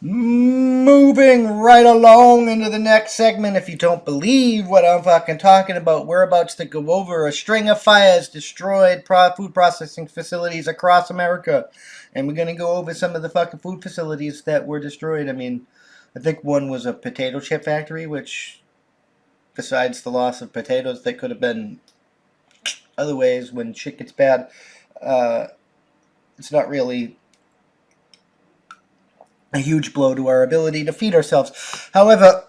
Moving right along into the next segment. If you don't believe what I'm fucking talking about, we're about to go over a string of fires destroyed food processing facilities across America. And we're going to go over some of the fucking food facilities that were destroyed. I mean, I think one was a potato chip factory, which, besides the loss of potatoes, that could have been other ways when shit gets bad. Uh, it's not really a huge blow to our ability to feed ourselves. However,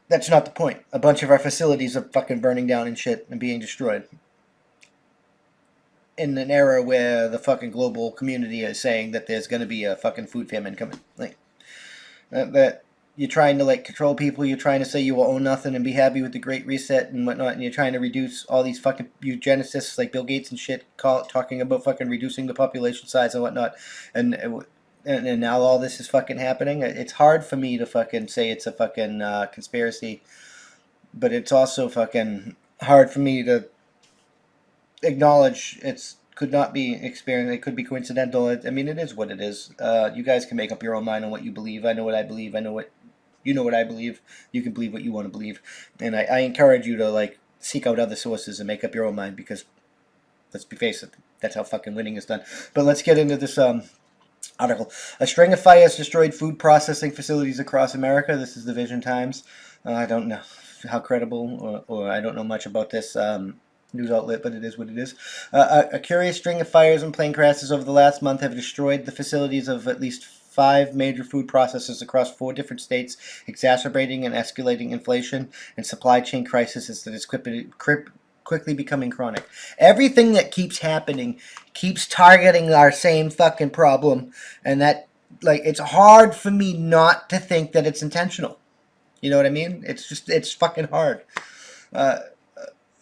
that's not the point. A bunch of our facilities are fucking burning down and shit and being destroyed. In an era where the fucking global community is saying that there's going to be a fucking food famine coming. Like, that you're trying to like control people, you're trying to say you will own nothing and be happy with the Great Reset and whatnot, and you're trying to reduce all these fucking eugenicists like Bill Gates and shit talking about fucking reducing the population size and whatnot, and and now all this is fucking happening. It's hard for me to fucking say it's a fucking conspiracy, but it's also fucking hard for me to acknowledge it's could not be experience. It could be coincidental. I mean, it is what it is. You guys can make up your own mind on what you believe. I know what I believe. I know what you know what I believe. You can believe what you want to believe, and I encourage you to like seek out other sources and make up your own mind because let's be face it, that's how fucking winning is done. But let's get into this article. A string of fires destroyed food processing facilities across America. This is the Vision Times. I don't know how credible or I don't know much about this news outlet, but it is what it is. A curious string of fires and plane crashes over the last month have destroyed the facilities of at least 5 major food processors across 4 different states, exacerbating and escalating inflation and supply chain crises that is quickly becoming chronic. Everything that keeps happening keeps targeting our same fucking problem, and that, like, it's hard for me not to think that it's intentional. You know what I mean? It's fucking hard. Uh,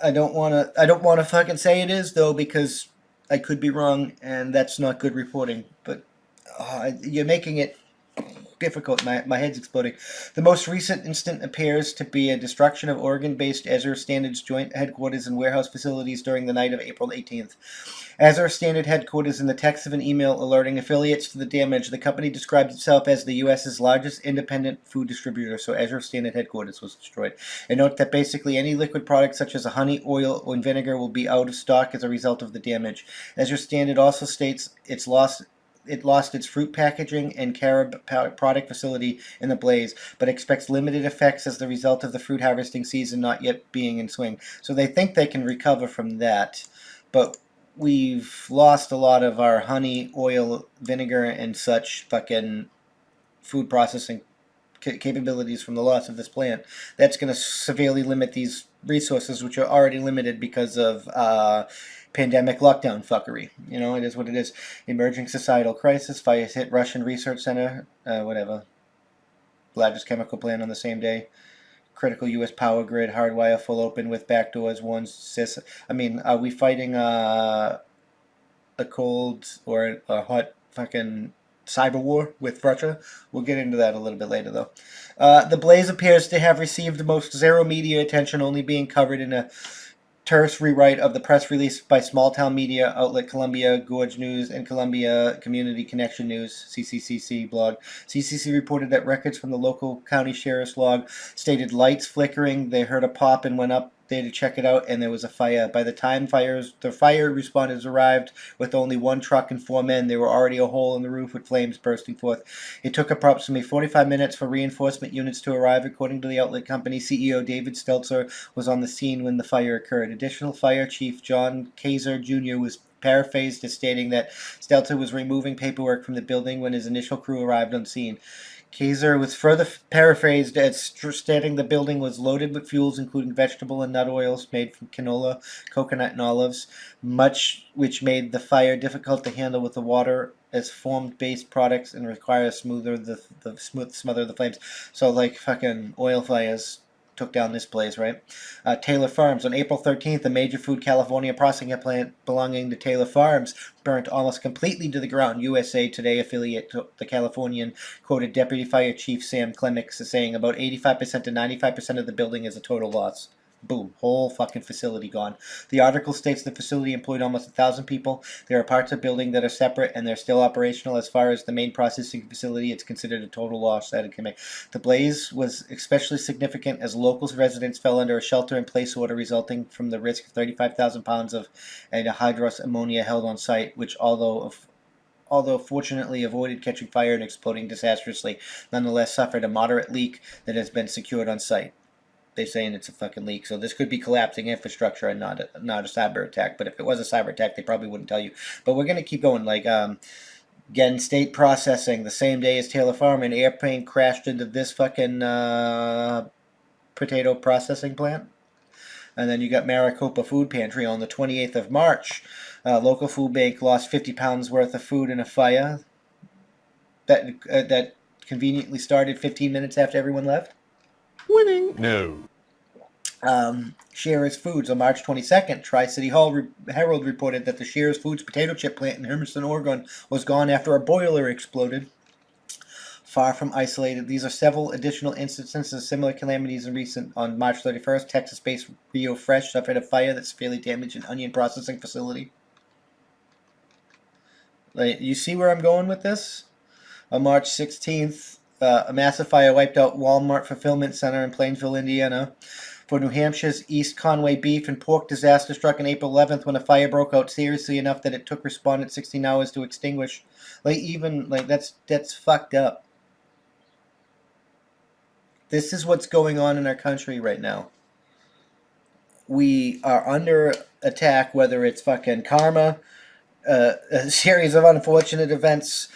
I don't wanna fucking say it is though because I could be wrong and that's not good reporting. But you're making it difficult. My head's exploding. The most recent incident appears to be a destruction of Oregon-based Azure Standard's joint headquarters and warehouse facilities during the night of April 18th. Azure Standard headquarters in the text of an email alerting affiliates to the damage. The company described itself as the U.S.'s largest independent food distributor, so Azure Standard headquarters was destroyed. And note that basically any liquid product such as honey, oil, or vinegar will be out of stock as a result of the damage. Azure Standard also states it lost its fruit packaging and carob product facility in the blaze, but expects limited effects as the result of the fruit harvesting season not yet being in swing. So they think they can recover from that, but we've lost a lot of our honey, oil, vinegar, and such fucking food processing capabilities from the loss of this plant. That's going to severely limit these resources, which are already limited because of pandemic lockdown fuckery. You know, it is what it is. Emerging societal crisis. Fires hit Russian research center. Whatever. Largest chemical plant on the same day. Critical U.S. power grid. Hardwire full open with backdoors. One cis. I mean, are we fighting a cold or a hot fucking cyber war with Russia? We'll get into that a little bit later, though. The blaze appears to have received most zero media attention, only being covered in a terse rewrite of the press release by small-town media outlet Columbia Gorge News and Columbia Community Connection News (CCCC) blog. CCC reported that records from the local county sheriff's log stated lights flickering. They heard a pop and went up there to check it out, and there was a fire. By the time the fire responders arrived with only 1 truck and 4 men, there were already a hole in the roof with flames bursting forth. It took approximately 45 minutes for reinforcement units to arrive. According to the outlet company, CEO David Stelzer was on the scene when the fire occurred. Additional Fire Chief John Kaiser Jr. was paraphrased as stating that Stelzer was removing paperwork from the building when his initial crew arrived on scene. Kaiser was further paraphrased as stating the building was loaded with fuels including vegetable and nut oils made from canola, coconut, and olives, much which made the fire difficult to handle with the water as foam-based products and require smother the flames. So like fucking oil fires took down this place, right? Taylor Farms. On April 13th, a major food California processing plant belonging to Taylor Farms burnt almost completely to the ground. USA Today affiliate The Californian quoted Deputy Fire Chief Sam Clemix as saying about 85% to 95% of the building is a total loss. Boom, whole fucking facility gone. The article states the facility employed almost 1,000 people. There are parts of the building that are separate and they're still operational. As far as the main processing facility, it's considered a total loss. The blaze was especially significant as local residents fell under a shelter-in-place order resulting from the risk of 35,000 pounds of anhydrous ammonia held on site, which although fortunately avoided catching fire and exploding disastrously, nonetheless suffered a moderate leak that has been secured on site. They're saying it's a fucking leak, so this could be collapsing infrastructure and not a cyber attack. But if it was a cyber attack, they probably wouldn't tell you. But we're gonna keep going. Like again, state processing. The same day as Taylor Farm, an airplane crashed into this fucking potato processing plant. And then you got Maricopa Food Pantry on the 28th of March. Local food bank lost 50 pounds worth of food in a fire that conveniently started 15 minutes after everyone left. Winning? No. Shearer's Foods on March 22nd. Tri-City Herald reported that the Shearer's Foods potato chip plant in Hermiston, Oregon was gone after a boiler exploded. Far from isolated, these are several additional instances of similar calamities in recent. On March 31st, Texas-based Rio Fresh suffered a fire that severely damaged an onion processing facility. Like, you see where I'm going with this? On March 16th, a massive fire wiped out Walmart Fulfillment Center in Plainsville, Indiana. For New Hampshire's East Conway beef and pork disaster struck on April 11th when a fire broke out seriously enough that it took respondents 16 hours to extinguish. That's fucked up. This is what's going on in our country right now. We are under attack, whether it's fucking karma, a series of unfortunate events,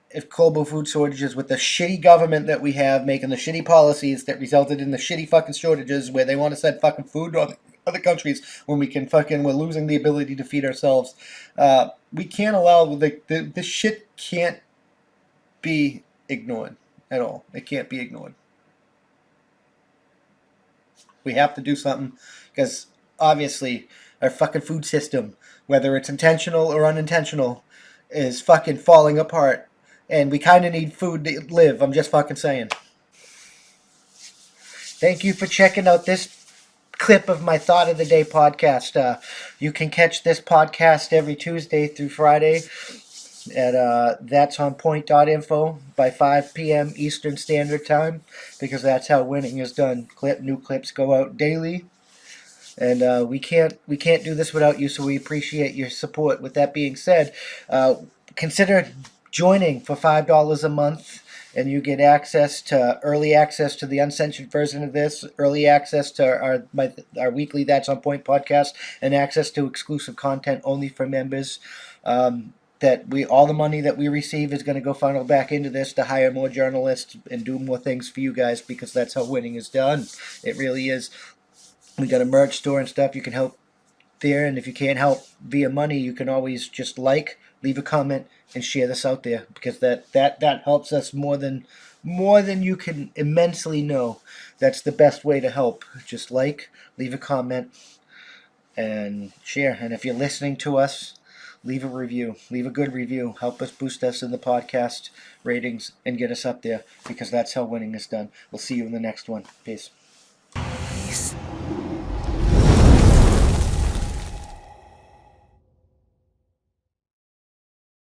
if global food shortages with the shitty government that we have making the shitty policies that resulted in the shitty fucking shortages where they want to send fucking food to other countries when we're losing the ability to feed ourselves. We can't allow this shit can't be ignored at all. It can't be ignored. We have to do something because obviously our fucking food system, whether it's intentional or unintentional, is fucking falling apart. And we kind of need food to live. I'm just fucking saying. Thank you for checking out this clip of my Thought of the Day podcast. You can catch this podcast every Tuesday through Friday at that'sonpoint.info by 5 p.m. Eastern Standard Time, because that's how winning is done. New clips go out daily. And we can't do this without you, so we appreciate your support. With that being said, consider joining for $5 a month, and you get early access to the uncensored version of this, early access to our weekly That's On Point podcast, and access to exclusive content only for members. All the money that we receive is going to go funnel back into this to hire more journalists and do more things for you guys, because that's how winning is done. It really is. We got a merch store and stuff. You can help there, and if you can't help via money, you can always just leave a comment, and share this out there, because that helps us more than you can immensely know. That's the best way to help. Just leave a comment, and share. And if you're listening to us, leave a review. Leave a good review. Help us boost us in the podcast ratings and get us up there, because that's how winning is done. We'll see you in the next one. Peace.